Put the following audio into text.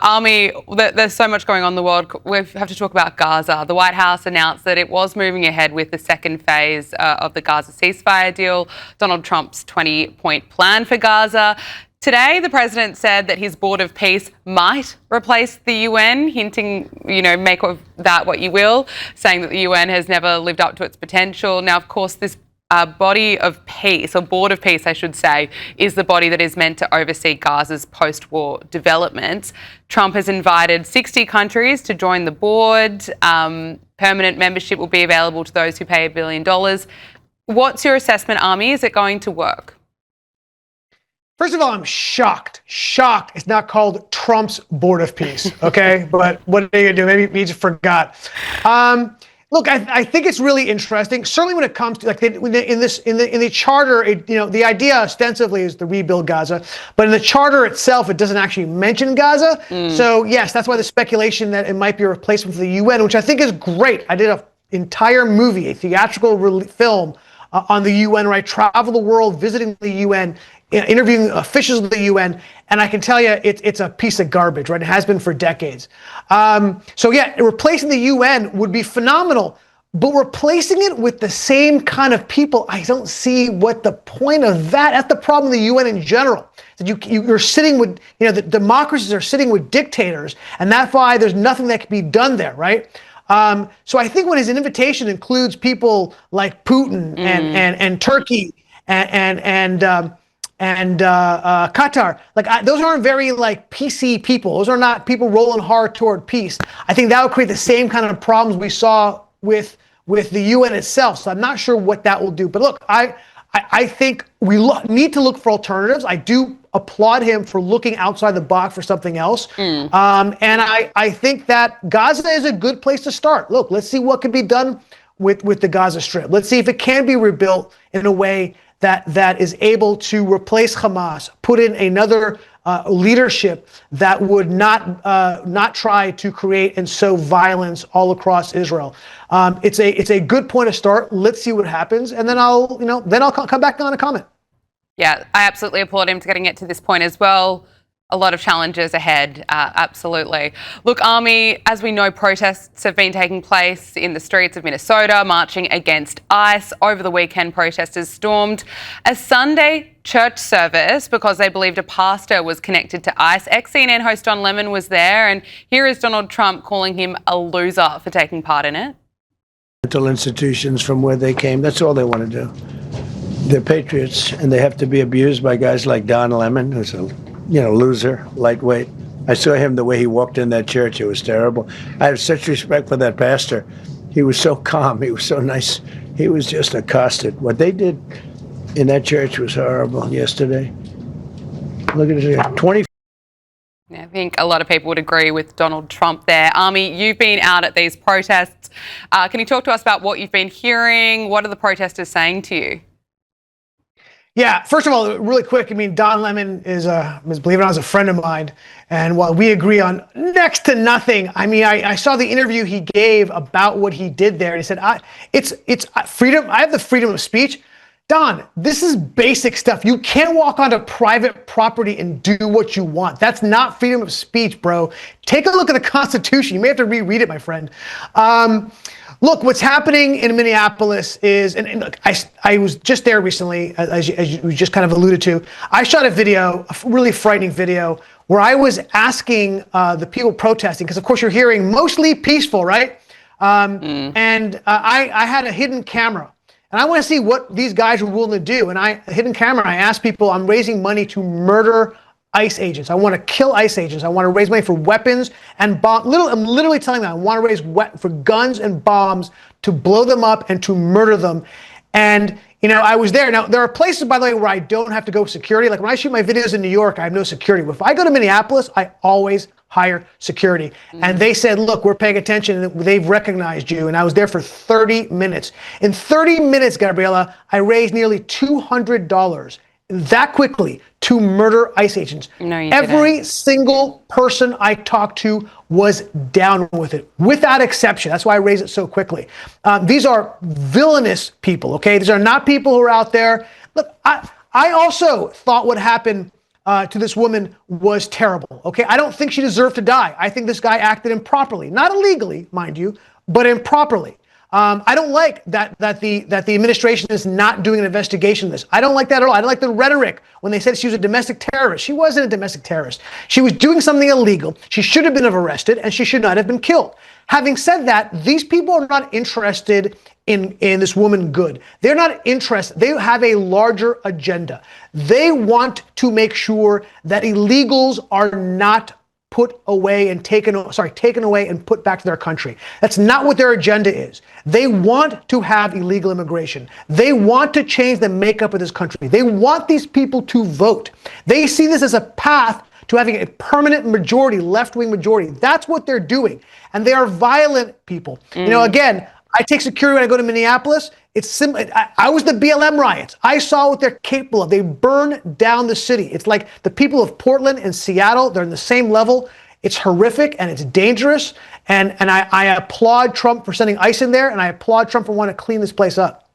Ami, there's so much going on in the world. We have to talk about Gaza. The White House announced that it was moving ahead with the second phase of the Gaza ceasefire deal, Donald Trump's 20-point plan for Gaza. Today, the president said that his board of peace might replace the UN, hinting, make of that what you will, saying that the UN has never lived up to its potential. Now, of course, this body of peace, or board of peace, I should say, is the body that is meant to oversee Gaza's post-war developments. Trump has invited 60 countries to join the board. Permanent membership will be available to those who pay $1 billion. What's your assessment, Ami? Is it going to work? First of all, I'm shocked. Shocked. It's not called Trump's Board of Peace, okay? But what are you gonna do? Maybe he just forgot. Look, I think it's really interesting. Certainly, when it comes to in the charter, the idea ostensibly is to rebuild Gaza, but in the charter itself, it doesn't actually mention Gaza. So yes, that's why the speculation that it might be a replacement for the UN, which I think is great. I did an entire movie, a theatrical film on the UN, where I travel the world visiting the UN, interviewing officials of the UN, and I can tell you it's a piece of garbage, right? It has been for decades. So yeah, replacing the UN would be phenomenal, but replacing it with the same kind of people, I don't see what the point of that. That's the problem with the UN in general. That you're sitting with, the democracies are sitting with dictators, and that's why there's nothing that can be done there, right? So I think when his invitation includes people like Putin and Turkey and Qatar, those aren't very PC people. Those are not people rolling hard toward peace. I think that would create the same kind of problems we saw with the UN itself. So I'm not sure what that will do. But look, I think we need to look for alternatives. I do applaud him for looking outside the box for something else. And I think that Gaza is a good place to start. Look, let's see what can be done with the Gaza Strip. Let's see if it can be rebuilt in a way that is able to replace Hamas, put in another leadership that would not try to create and sow violence all across Israel. It's a good point to start. Let's see what happens, and then I'll come back on a comment. Yeah, I absolutely applaud him for getting it to this point as well. A lot of challenges ahead, absolutely. Look, Ami, as we know, protests have been taking place in the streets of Minnesota, marching against ICE. Over the weekend, protesters stormed a Sunday church service because they believed a pastor was connected to ICE. Ex-CNN host Don Lemon was there, and here is Donald Trump calling him a loser for taking part in it. Mental institutions from where they came, that's all they want to do. They're patriots, and they have to be abused by guys like Don Lemon, who's a loser, lightweight. I saw him the way he walked in that church. It was terrible. I have such respect for that pastor. He was so calm. He was so nice. He was just accosted. What they did in that church was horrible yesterday. Look at it here. 20. I think a lot of people would agree with Donald Trump there. Ami, you've been out at these protests. Can you talk to us about what you've been hearing? What are the protesters saying to you? Yeah, first of all, really quick, Don Lemon is believe it or not, a friend of mine. And while we agree on next to nothing, I saw the interview he gave about what he did there. And he said, it's freedom. I have the freedom of speech. Don, this is basic stuff. You can't walk onto private property and do what you want. That's not freedom of speech, bro. Take a look at the Constitution. You may have to reread it, my friend. Look, what's happening in Minneapolis is, and look, I was just there recently, as you just kind of alluded to. I shot a really frightening video, where I was asking the people protesting, because of course you're hearing mostly peaceful, right? And I had a hidden camera, and I want to see what these guys were willing to do. And a hidden camera, I asked people, I'm raising money to murder ICE agents. I want to kill ICE agents. I want to raise money for weapons and bombs. I'm literally telling them I want to raise for guns and bombs to blow them up and to murder them. And, I was there. Now, there are places, by the way, where I don't have to go with security. Like when I shoot my videos in New York, I have no security. But if I go to Minneapolis, I always hire security. And they said, look, we're paying attention, and they've recognized you. And I was there for 30 minutes. In 30 minutes, Gabriella, I raised nearly $200 that quickly to murder ICE agents. No, you Every didn't. single person I talked to was down with it, without exception. That's why I raised it so quickly. These are villainous people, okay? These are not people who are out there. Look, I also thought what happened to this woman was terrible. Okay, I don't think she deserved to die. I think this guy acted improperly, not illegally, mind you, but improperly. I don't like that the administration is not doing an investigation of this. I don't like that at all. I don't like the rhetoric when they said she was a domestic terrorist. She wasn't a domestic terrorist. She was doing something illegal. She should have been arrested, and she should not have been killed. Having said that, these people are not interested in this woman good. They're not interested. They have a larger agenda. They want to make sure that illegals are not put away and taken away and put back to their country. That's not what their agenda is. They want to have illegal immigration. They want to change the makeup of this country. They want these people to vote. They see this as a path to having a permanent majority, left-wing majority. That's what they're doing. And they are violent people. You know, again, I take security when I go to Minneapolis. It's simple. I was the BLM riots. I saw what they're capable of. They burn down the city. It's like the people of Portland and Seattle. They're in the same level. It's horrific and it's dangerous. And I applaud Trump for sending ICE in there, and I applaud Trump for wanting to clean this place up.